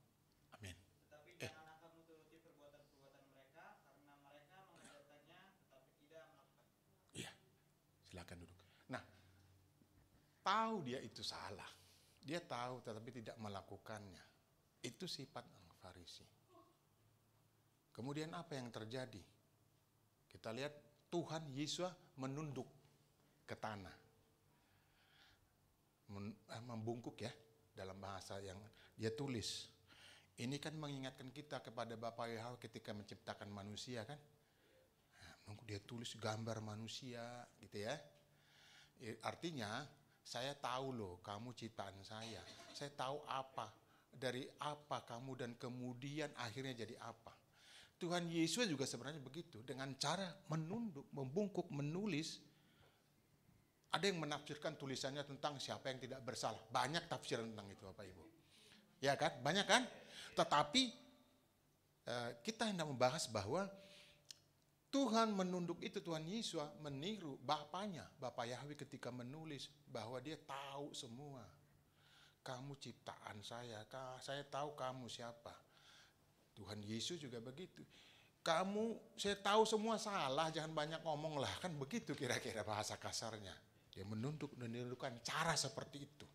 Amin. Tetapi janganlah kamu turuti perbuatan-perbuatan mereka, karena mereka mengajarkannya tetapi tidak melakukannya. Iya, silakan duduk. Nah, tahu dia itu salah. Dia tahu tetapi tidak melakukannya. Itu sifat orang Farisi. Kemudian apa yang terjadi? Kita lihat Tuhan Yesus menunduk ke tanah. Membungkuk ya, dalam bahasa yang dia tulis. Ini kan mengingatkan kita kepada Bapa Yahweh ketika menciptakan manusia kan. Nah, dia tulis gambar manusia gitu ya. Artinya saya tahu loh kamu ciptaan saya. Saya tahu apa, dari apa kamu dan kemudian akhirnya jadi apa. Tuhan Yesus juga sebenarnya begitu. Dengan cara menunduk, membungkuk, menulis. Ada yang menafsirkan tulisannya tentang siapa yang tidak bersalah. Banyak tafsiran tentang itu Bapak Ibu. Ya kan? Banyak kan? Tetapi kita hendak membahas bahwa Tuhan menunduk itu, Tuhan Yesus meniru Bapaknya, Bapak Yahweh ketika menulis bahwa dia tahu semua. Kamu ciptaan saya tahu kamu siapa. Tuhan Yesus juga begitu. Saya tahu semua salah, jangan banyak ngomong lah. Kan begitu kira-kira bahasa kasarnya. Dia menundukkan cara seperti itu.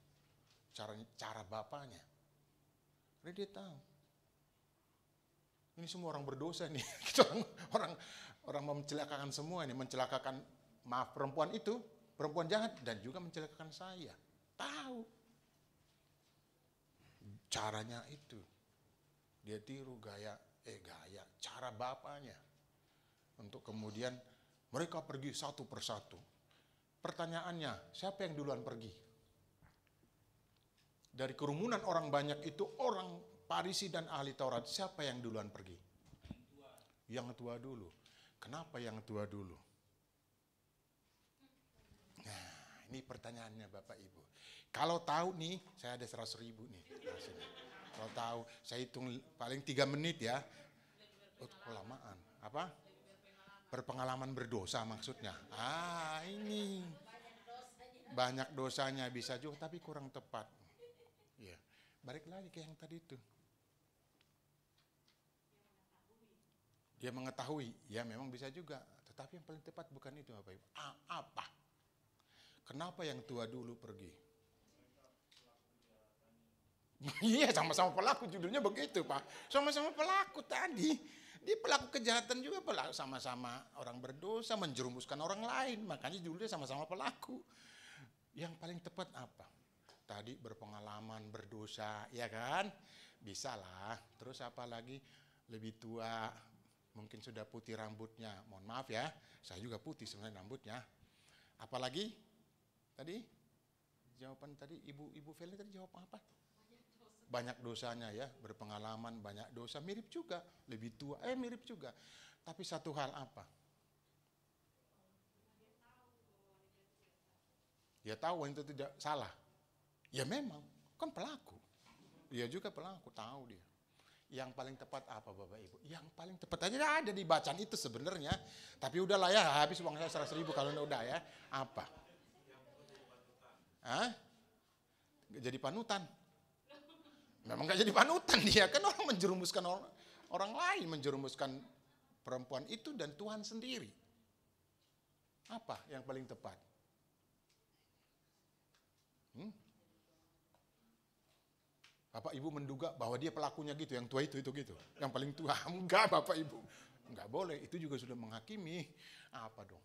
Cara Bapaknya. Karena dia tahu. Ini semua orang berdosa nih. Orang mencelakakan semua ini. Mencelakakan, maaf perempuan itu, perempuan jahat. Dan juga mencelakakan saya. Tahu. Caranya itu. Dia tiru cara bapaknya. Untuk kemudian mereka pergi satu persatu. Pertanyaannya, siapa yang duluan pergi? Dari kerumunan orang banyak itu, orang Farisi dan ahli Taurat, siapa yang duluan pergi? Yang tua dulu. Kenapa yang tua dulu? Nah, ini pertanyaannya Bapak Ibu. Kalau tahu nih, saya ada 100.000 nih. Kalau tahu, saya hitung paling 3 menit ya. Oh, kelamaan. Apa? Berpengalaman berdosa maksudnya. Ini. Banyak dosanya bisa juga, tapi kurang tepat. Ya, balik lagi ke yang tadi itu. Dia mengetahui, ya memang bisa juga. Tetapi yang paling tepat bukan itu Bapak Ibu. Apa? Kenapa yang tua dulu pergi? Iya, sama-sama pelaku, judulnya begitu Pak. Sama-sama pelaku tadi. Dia pelaku kejahatan juga, pelaku sama-sama orang berdosa, menjerumuskan orang lain. Makanya judulnya sama-sama pelaku. Yang paling tepat apa? Tadi berpengalaman, berdosa, ya kan? Bisa lah. Terus apa lagi? Lebih tua, mungkin sudah putih rambutnya. Mohon maaf ya, saya juga putih sebenarnya rambutnya. Apalagi? Tadi? Jawaban tadi, Ibu Feli tadi jawab apa? Banyak dosanya ya, berpengalaman, banyak dosa. Mirip juga, lebih tua, mirip juga. Tapi satu hal apa? Dia tahu itu tidak salah. Ya memang, kan pelaku. Dia juga pelaku, tahu dia. Yang paling tepat apa Bapak Ibu? Yang paling tepat aja ada di bacaan itu sebenarnya. Tapi udahlah ya, habis uang saya 100.000 kalau udah ya. Apa? Jadi panutan. Memang gak jadi panutan dia, kan orang menjerumuskan orang lain, menjerumuskan perempuan itu dan Tuhan sendiri. Apa yang paling tepat? Bapak Ibu menduga bahwa dia pelakunya gitu, yang tua itu gitu. Yang paling tua, enggak Bapak Ibu. Enggak boleh, itu juga sudah menghakimi. Apa dong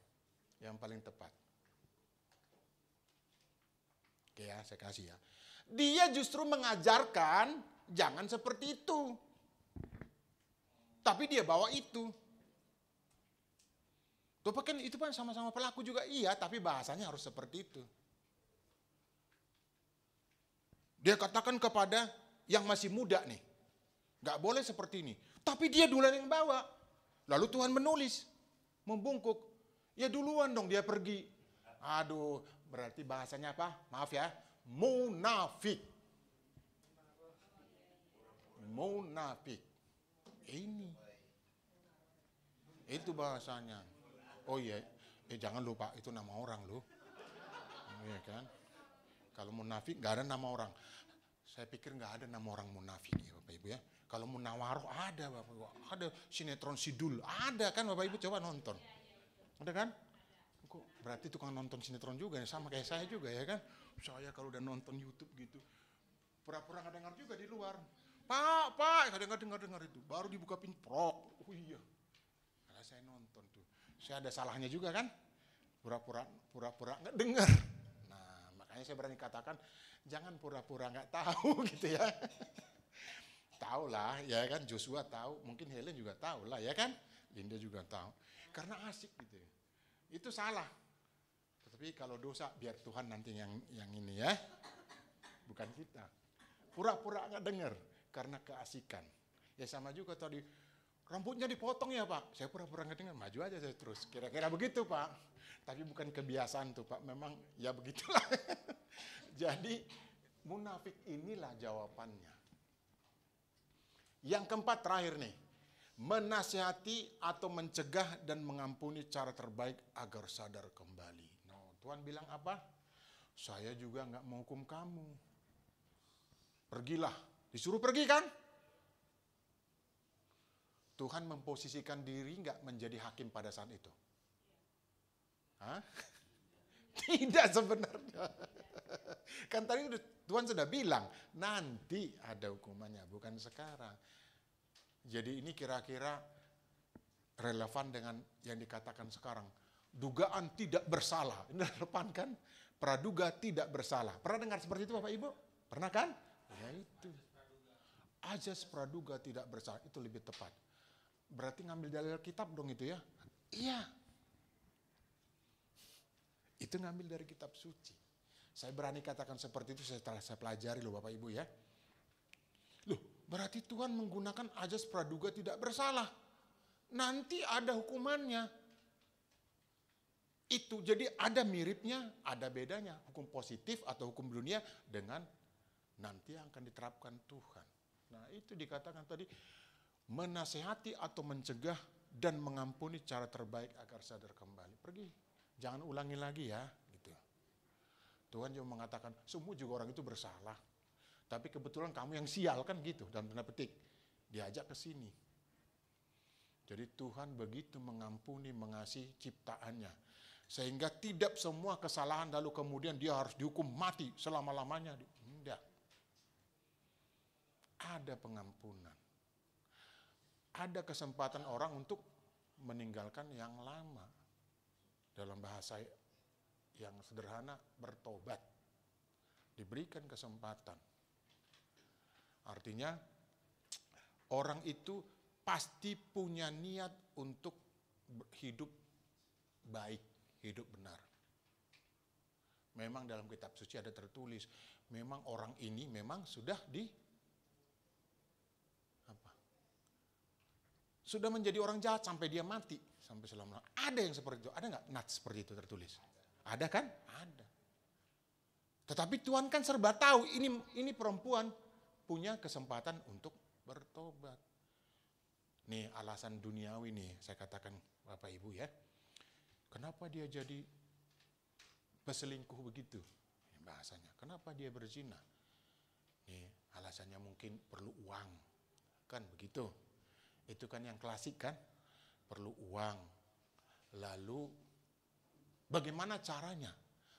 yang paling tepat? Oke ya, saya kasih ya. Dia justru mengajarkan jangan seperti itu. Tapi dia bawa itu. Tuh kan itu kan sama-sama pelaku juga iya, tapi bahasanya harus seperti itu. Dia katakan kepada yang masih muda nih, gak boleh seperti ini. Tapi dia duluan yang bawa. Lalu Tuhan menulis, membungkuk. Ya duluan dong dia pergi. Aduh, berarti bahasanya apa? Maaf ya. Munafik. Munafik. Ini. Itu bahasanya. Oh iya, jangan lupa itu nama orang loh. Iya kan? Kalau munafik gak ada nama orang. Saya pikir gak ada nama orang munafik ya Bapak Ibu ya. Kalau Munawaroh ada Bapak Ibu. Ada sinetron Sidul. Ada kan Bapak Ibu, coba nonton. Ada kan? Kok berarti tukang nonton sinetron juga ya, sama kayak saya juga ya kan. Saya kalau udah nonton YouTube gitu, pura-pura nggak dengar juga di luar. Pak, nggak dengar itu. Baru dibuka pintu, prok. Oh iya. Karena saya nonton tuh. Saya ada salahnya juga kan. Pura-pura nggak dengar. Nah, makanya saya berani katakan, jangan pura-pura nggak tahu gitu ya. Tahu lah, ya kan. Joshua tahu, mungkin Helen juga tahu lah, ya kan. Linda juga tahu. Karena asik gitu ya. Itu salah. Tapi kalau dosa biar Tuhan nanti yang ini ya. Bukan kita. Pura-pura nggak dengar karena keasikan. Ya sama juga tadi, rambutnya dipotong ya Pak. Saya pura-pura nggak dengar, maju aja saya terus. Kira-kira begitu Pak. Tapi bukan kebiasaan tuh Pak, memang ya begitulah. Jadi munafik inilah jawabannya. Yang keempat terakhir nih. Menasihati atau mencegah dan mengampuni cara terbaik agar sadar kembali. No, Tuhan bilang apa? Saya juga nggak menghukum kamu. Pergilah, disuruh pergi kan? Tuhan memposisikan diri nggak menjadi hakim pada saat itu? Hah? Tidak sebenarnya. Kan tadi Tuhan sudah bilang, nanti ada hukumannya, bukan sekarang. Jadi ini kira-kira relevan dengan yang dikatakan sekarang. Dugaan tidak bersalah. Ini relevan kan? Praduga tidak bersalah. Pernah dengar seperti itu Bapak Ibu? Pernah kan? Ya itu. Ajas praduga tidak bersalah, itu lebih tepat. Berarti ngambil dari kitab dong itu ya? Iya. Itu ngambil dari kitab suci. Saya berani katakan seperti itu setelah saya pelajari loh Bapak Ibu ya. Loh, berarti Tuhan menggunakan ajas praduga tidak bersalah. Nanti ada hukumannya. Itu jadi ada miripnya, ada bedanya. Hukum positif atau hukum dunia dengan nanti yang akan diterapkan Tuhan. Nah itu dikatakan tadi, menasehati atau mencegah dan mengampuni cara terbaik agar sadar kembali. Pergi, jangan ulangi lagi ya. Gitu. Tuhan juga mengatakan, semua juga orang itu bersalah. Tapi kebetulan kamu yang sial kan gitu, dalam tanda petik. Diajak ke sini. Jadi Tuhan begitu mengampuni, mengasihi ciptaannya. Sehingga tidak semua kesalahan lalu kemudian dia harus dihukum mati selama-lamanya. Tidak. Ada pengampunan. Ada kesempatan orang untuk meninggalkan yang lama. Dalam bahasa yang sederhana, bertobat. Diberikan kesempatan. Artinya, orang itu pasti punya niat untuk hidup baik, hidup benar. Memang dalam kitab suci ada tertulis, memang orang ini memang sudah sudah menjadi orang jahat sampai dia mati, sampai selama-lamanya. Ada yang seperti itu, ada nggak nats seperti itu tertulis? Ada kan? Ada. Tetapi Tuhan kan serba tahu, ini perempuan punya kesempatan untuk bertobat. Nih alasan duniawi nih, saya katakan Bapak Ibu ya. Kenapa dia jadi peselingkuh begitu? Bahasanya, kenapa dia berzina? Nih alasannya mungkin perlu uang, kan begitu. Itu kan yang klasik kan, perlu uang. Lalu bagaimana caranya?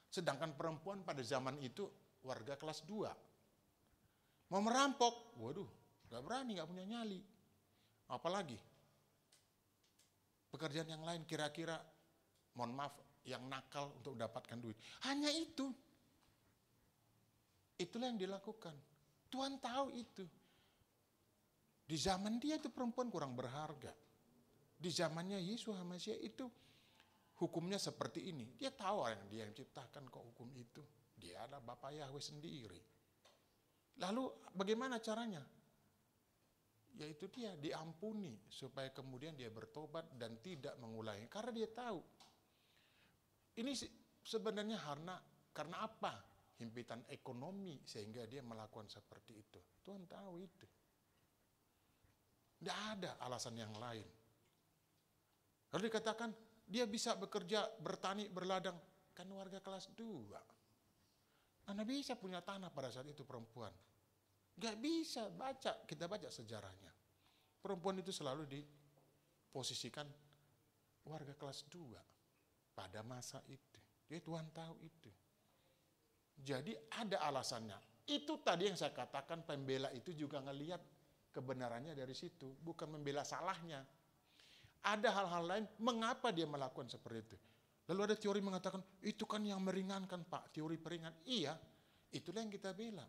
Sedangkan perempuan pada zaman itu warga kelas 2. Mau merampok, waduh, gak berani, gak punya nyali. Apalagi pekerjaan yang lain kira-kira, mohon maaf, yang nakal untuk mendapatkan duit. Hanya itu. Itulah yang dilakukan. Tuhan tahu itu. Di zaman dia itu perempuan kurang berharga. Di zamannya Yesus HaMashiach itu hukumnya seperti ini. Dia tahu orang dia yang ciptakan kok hukum itu. Dia adalah Bapa Yahweh sendiri. Lalu bagaimana caranya? Yaitu dia diampuni supaya kemudian dia bertobat dan tidak mengulangi. Karena dia tahu. Ini sebenarnya karena apa? Himpitan ekonomi sehingga dia melakukan seperti itu. Tuhan tahu itu. Tidak ada alasan yang lain. Lalu dikatakan dia bisa bekerja, bertani, berladang. Kan warga kelas 2. Mana bisa punya tanah pada saat itu perempuan. Gak bisa kita baca sejarahnya. Perempuan itu selalu diposisikan warga kelas 2 pada masa itu. Jadi Tuhan tahu itu. Jadi ada alasannya. Itu tadi yang saya katakan pembela itu juga ngelihat kebenarannya dari situ. Bukan membela salahnya. Ada hal-hal lain mengapa dia melakukan seperti itu. Lalu ada teori mengatakan itu kan yang meringankan Pak. Teori peringan. Iya, itulah yang kita bela.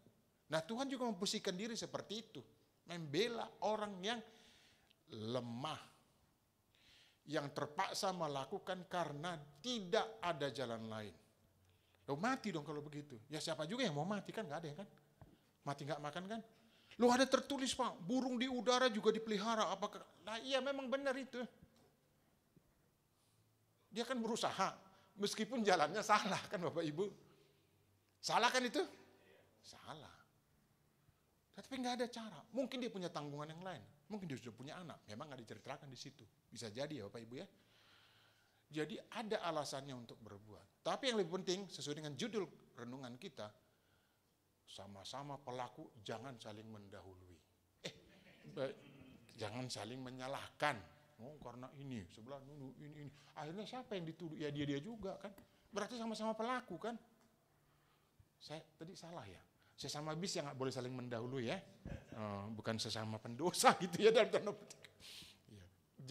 Nah Tuhan juga memposisikan diri seperti itu. Membela orang yang lemah. Yang terpaksa melakukan karena tidak ada jalan lain. Loh mati dong kalau begitu. Ya siapa juga yang mau mati kan, gak ada ya kan. Mati gak makan kan. Loh ada tertulis Pak, burung di udara juga dipelihara. Apakah? Nah iya memang benar itu. Dia kan berusaha. Meskipun jalannya salah kan Bapak Ibu. Salah kan itu? Salah. Tapi nggak ada cara. Mungkin dia punya tanggungan yang lain. Mungkin dia sudah punya anak. Memang nggak diceritakan di situ. Bisa jadi ya Bapak Ibu ya. Jadi ada alasannya untuk berbuat. Tapi yang lebih penting sesuai dengan judul renungan kita, sama-sama pelaku jangan saling mendahului. Jangan saling menyalahkan. Oh karena ini sebelah ini. Akhirnya siapa yang dituduh? Ya dia juga kan. Berarti sama-sama pelaku kan. Saya tadi salah ya. Sesama bis yang nggak boleh saling mendahului ya, bukan sesama pendosa gitu ya dalam tanda petik. Ya.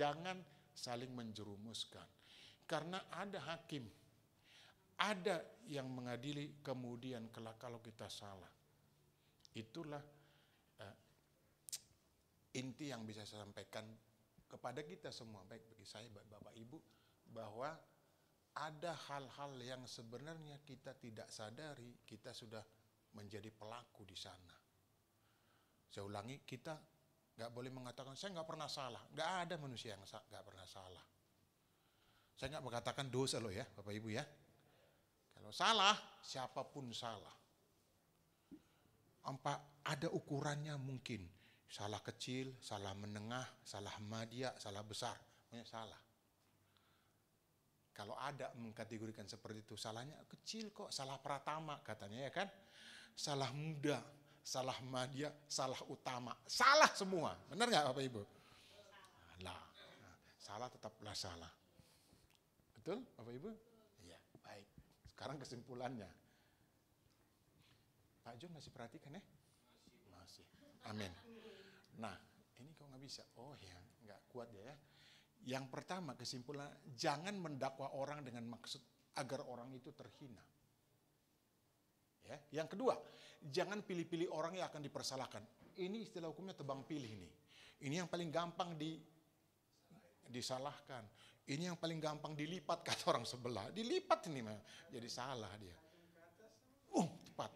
Jangan saling menjerumuskan, karena ada hakim, ada yang mengadili kemudian kelak kalau kita salah. Itulah inti yang bisa saya sampaikan kepada kita semua, baik bagi saya, Bapak Ibu, bahwa ada hal-hal yang sebenarnya kita tidak sadari, kita sudah menjadi pelaku di sana. Saya ulangi, kita nggak boleh mengatakan, saya nggak pernah salah. Nggak ada manusia yang nggak pernah salah. Saya nggak mengatakan dosa loh ya, Bapak Ibu ya. Kalau salah, siapapun salah. Ada ukurannya mungkin. Salah kecil, salah menengah, salah madya, salah besar. Pokoknya salah. Kalau ada mengkategorikan seperti itu, salahnya kecil kok, salah pratama katanya ya kan. Salah muda, salah madya, salah utama. Salah semua. Benar nggak Bapak Ibu? Salah tetaplah salah. Betul Bapak Ibu? Iya, baik. Sekarang kesimpulannya. Pak John masih perhatikan ya? Masih. Amin. Nah, ini kok nggak bisa? Oh ya, nggak kuat ya. Yang pertama kesimpulan, jangan mendakwa orang dengan maksud agar orang itu terhina. Ya. Yang kedua, jangan pilih-pilih orang yang akan dipersalahkan. Ini istilah hukumnya tebang pilih nih. Ini yang paling gampang disalahkan. Ini yang paling gampang dilipat kata orang sebelah. Dilipat ini mah, jadi salah dia. Tepat.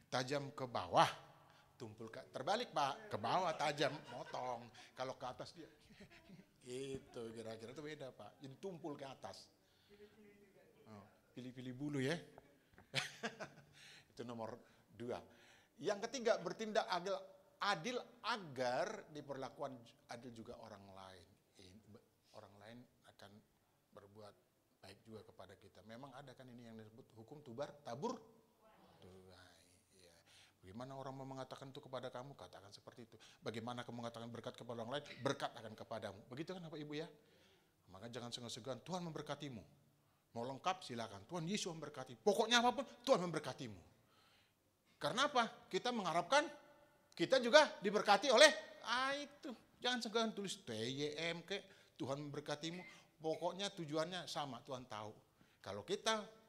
Tajam ke bawah. Tumpul terbalik Pak, ke bawah tajam, motong. Kalau ke atas dia, itu kira-kira itu beda Pak. Jadi tumpul ke atas. Pilih-pilih bulu ya. Itu nomor 2. Yang ketiga, bertindak adil agar diperlakukan adil juga orang lain. Orang lain akan berbuat baik juga kepada kita. Memang ada kan ini yang disebut hukum tabur tuai. Bagaimana orang mau mengatakan itu kepada kamu, katakan seperti itu. Bagaimana kamu mengatakan berkat kepada orang lain, berkat akan kepadamu. Begitu kan Bapak Ibu ya? Maka jangan segan-segan, Tuhan memberkatimu. Mau lengkap silakan, Tuhan Yesus memberkati. Pokoknya apapun, Tuhan memberkatimu. Karena apa? Kita mengharapkan kita juga diberkati oleh itu. Jangan segan tulis TYM ke Tuhan memberkatimu. Pokoknya tujuannya sama, Tuhan tahu. Kalau kita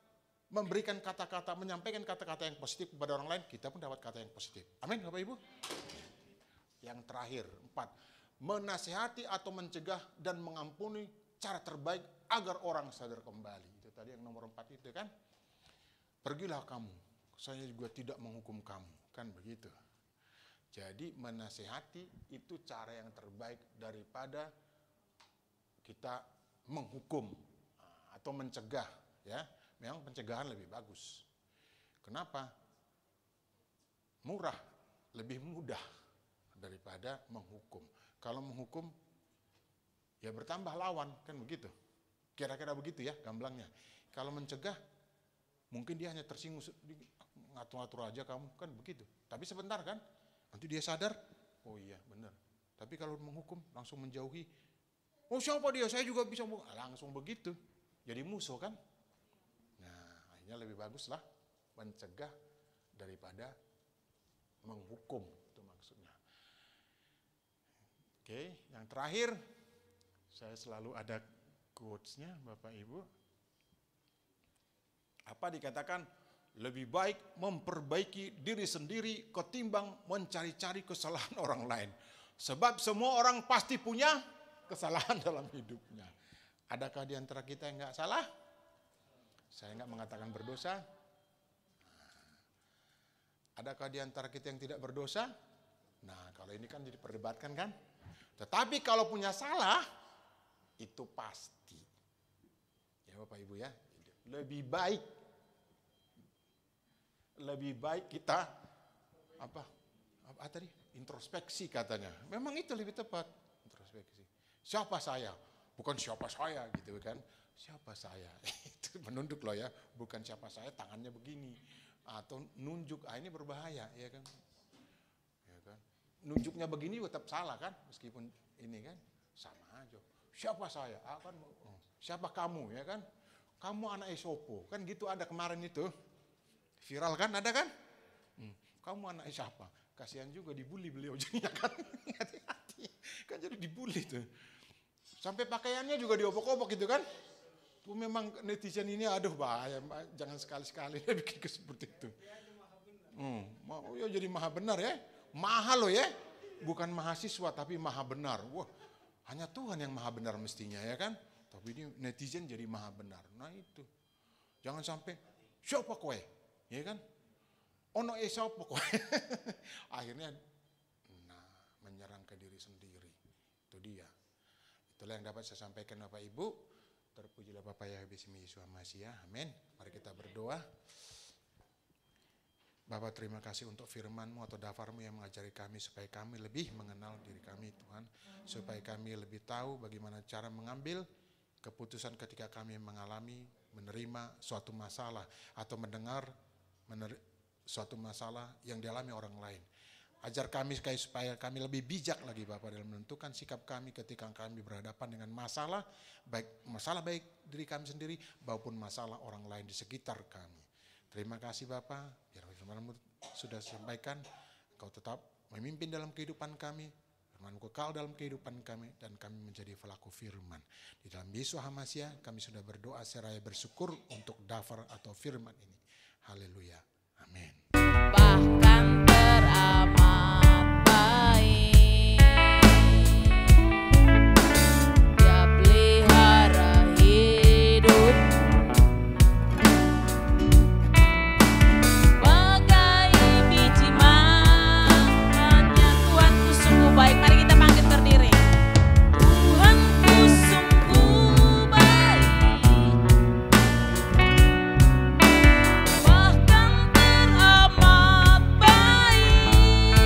memberikan kata-kata, menyampaikan kata-kata yang positif kepada orang lain, kita pun dapat kata yang positif. Amin Bapak Ibu. Yang terakhir, 4. Menasihati atau mencegah dan mengampuni cara terbaik agar orang sadar kembali. Itu tadi yang nomor 4 itu kan. Pergilah kamu, saya juga tidak menghukum kamu. Kan begitu. Jadi menasihati itu cara yang terbaik daripada kita menghukum atau mencegah ya. Memang pencegahan lebih bagus. Kenapa? Murah, lebih mudah daripada menghukum. Kalau menghukum, ya bertambah lawan, kan begitu. Kira-kira begitu ya gamblangnya. Kalau mencegah, mungkin dia hanya tersinggung, ngatur-ngatur aja kamu, kan begitu. Tapi sebentar kan, nanti dia sadar, oh iya benar. Tapi kalau menghukum, langsung menjauhi. Oh siapa dia, saya juga bisa, langsung begitu. Jadi musuh kan. Lebih baguslah mencegah daripada menghukum, itu maksudnya. Oke, yang terakhir saya selalu ada quotes-nya Bapak Ibu. Apa dikatakan? Lebih baik memperbaiki diri sendiri ketimbang mencari-cari kesalahan orang lain. Sebab semua orang pasti punya kesalahan dalam hidupnya. Adakah di antara kita yang enggak salah? Saya enggak mengatakan berdosa. Adakah di antara kita yang tidak berdosa? Nah, kalau ini kan diperdebatkan kan? Tetapi kalau punya salah, itu pasti. Ya Bapak Ibu ya, lebih baik kita apa tadi? Introspeksi katanya. Memang itu lebih tepat, introspeksi. Siapa saya? Bukan siapa saya gitu kan. Siapa saya? Itu menunduk loh ya, bukan siapa saya tangannya begini atau nunjuk, ini berbahaya ya kan. Ya kan. Nunjuknya begini tetap salah kan, meskipun ini kan sama aja. Siapa saya? Siapa kamu ya kan? Kamu anak Esopo, kan gitu ada kemarin itu. Viral kan, ada kan? Kamu anak siapa? Kasihan juga dibully beliau jadinya kan. Hati-hati. Kan jadi dibully tuh. Sampai pakaiannya juga diobok-obok gitu kan. Tuh memang netizen ini aduh bahaya, jangan sekali-sekali dia bikin seperti itu. Ya jadi maha benar ya. Mahal loh ya. Bukan mahasiswa tapi maha benar. Wah, hanya Tuhan yang maha benar mestinya ya kan. Tapi ini netizen jadi maha benar. Nah itu. Jangan sampai siapa kowe, ya kan? Ono siapa kowe. Akhirnya menyerang ke diri sendiri. Itu dia. Itulah yang dapat saya sampaikan Bapak Ibu. Terpujilah Bapak Yahweh bismi Yesus Masih ya. Amin. Mari kita berdoa. Bapak terima kasih untuk firman-Mu atau dafar-Mu yang mengajari kami supaya kami lebih mengenal diri kami Tuhan. Supaya kami lebih tahu bagaimana cara mengambil keputusan ketika kami mengalami, menerima suatu masalah atau mendengar suatu masalah yang dialami orang lain. Ajar kami supaya kami lebih bijak lagi Bapak dalam menentukan sikap kami ketika kami berhadapan dengan masalah baik diri kami sendiri maupun masalah orang lain di sekitar kami. Terima kasih Bapak, biar firman-Mu sudah sampaikan, Engkau tetap memimpin dalam kehidupan kami, firman-Mu kekal dalam kehidupan kami, dan kami menjadi pelaku firman. Di dalam Yesus Hamasiah kami sudah berdoa seraya bersyukur untuk dafar atau firman ini. Haleluya, amin. Bahkan teramat baik Dia pelihara hidup bagai biji manganya. Tuhanku sungguh baik. Mari kita bangkit berdiri. Tuhanku sungguh baik, bahkan teramat baik.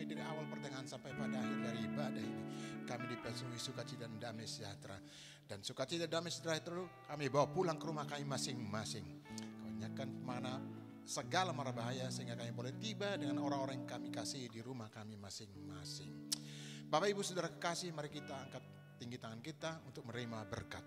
kami dari awal pertengahan sampai pada akhir dari ibadah ini. Kami dipenuhi sukacita dan damai sejahtera. Dan sukacita dan damai sejahtera itu kami bawa pulang ke rumah kami masing-masing. Kau nyatakan mana segala mara bahaya sehingga kami boleh tiba dengan orang-orang yang kami kasih di rumah kami masing-masing. Bapak Ibu Saudara kekasih, mari kita angkat tinggi tangan kita untuk menerima berkat.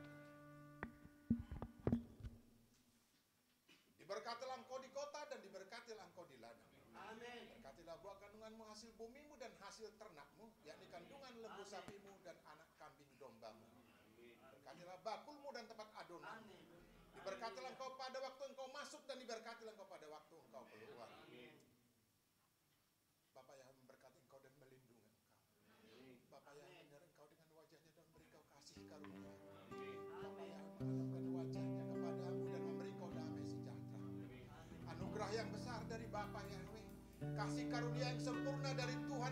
Diberkatilah engkau di kota dan diberkatilah engkau di ladang. Amin. Berkatilah buah kandunganmu, hasil bumimu dan hasil ternakmu, yakni kandungan lembu sapimu dan anak kambing dombamu. Berkatilah bakulmu dan tempat adonanmu. Diberkatilah engkau pada waktu engkau masuk dan diberkatilah engkau pada waktu engkau keluar. Bapak yang memberkati engkau dan melindungi engkau. Bapak yang menyerang engkau dengan wajahnya dan memberi engkau kasih karunia. Bapak yang menghadapkan wajahnya kepadamu dan memberi engkau damai sejahtera. Anugerah yang besar dari Bapa Yahweh, kasih karunia yang sempurna dari Tuhan